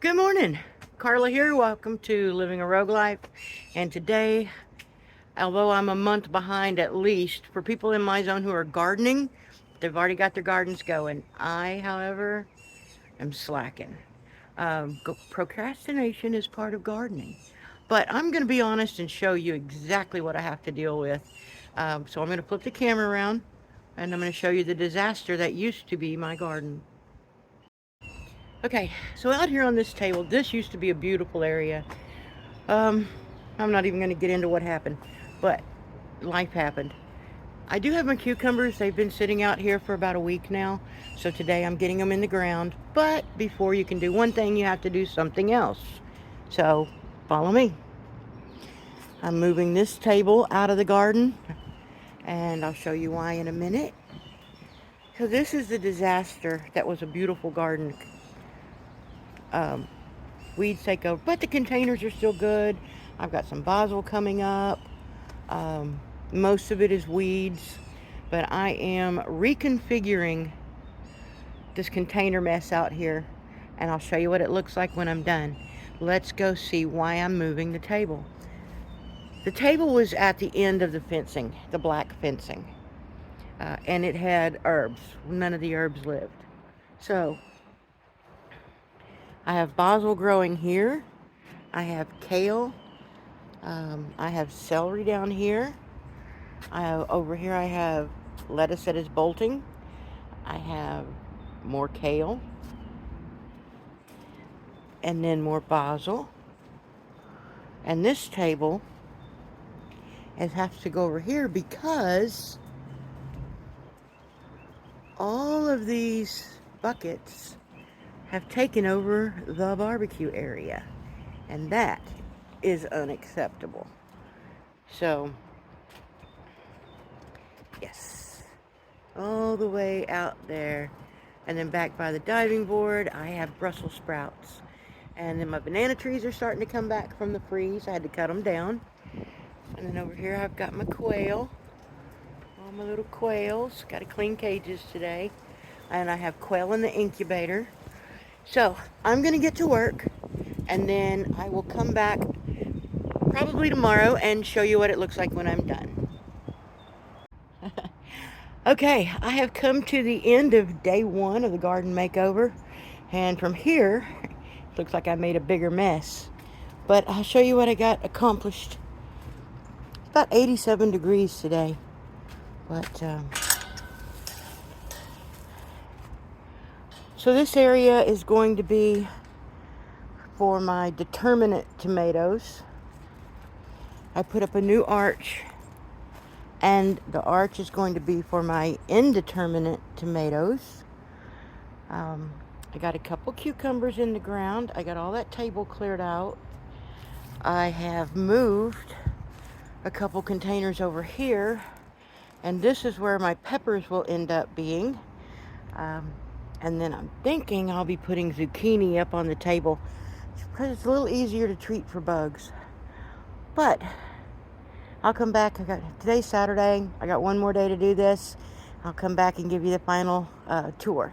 Good morning. Carla here. Welcome to Living a Rogue Life. And today, although I'm a month behind at least, for people in my zone who are gardening, they've already got their gardens going. I, however, am slacking. Procrastination is part of gardening. But I'm going to be honest and show you exactly what I have to deal with. So I'm going to flip the camera around and I'm going to show you the disaster that used to be my garden. Okay, so out here on this table, this used to be a beautiful area. Um, I'm not even going to get into what happened, but life happened. I do have my cucumbers. They've been sitting out here for about a week now. So today I'm getting them in the ground. But before you can do one thing, you have to do something else. So follow me. I'm moving this table out of the garden, and I'll show you why in a minute. So this is the disaster that was a beautiful garden. Um, Weeds take over, but the containers are still good. I've got some basil coming up. Most of it is weeds, but I am reconfiguring this container mess out here, and I'll show you what it looks like when I'm done. Let's go see why I'm moving the table. The table was at the end of the fencing, the black fencing, and it had herbs. None of the herbs lived. So I have basil growing here. I have kale. I have celery down here. Over here I have lettuce that is bolting. I have more kale. And then more basil. And this table has to go over here because all of these buckets have taken over the barbecue area. And that is unacceptable. So, yes, all the way out there. And then back by the diving board, I have Brussels sprouts. And then my banana trees are starting to come back from the freeze. I had to cut them down. And then over here I've got my quail. All my little quails. Got to clean cages today. And I have quail in the incubator. So I'm going to get to work. And then I will come back probably tomorrow and show you what it looks like when I'm done. Okay, I have come to the end of day one of the garden makeover. And from here, it looks like I made a bigger mess. But I'll show you what I got accomplished. About 87 degrees today. But, so this area is going to be for my determinate tomatoes. I put up a new arch. And the arch is going to be for my indeterminate tomatoes. I got a couple cucumbers in the ground. I got all that table cleared out. I have moved a couple containers over here. And this is where my peppers will end up being. And then I'm thinking I'll be putting zucchini up on the table because it's a little easier to treat for bugs. But I'll come back. Today's Saturday. I got one more day to do this. I'll come back and give you the final tour.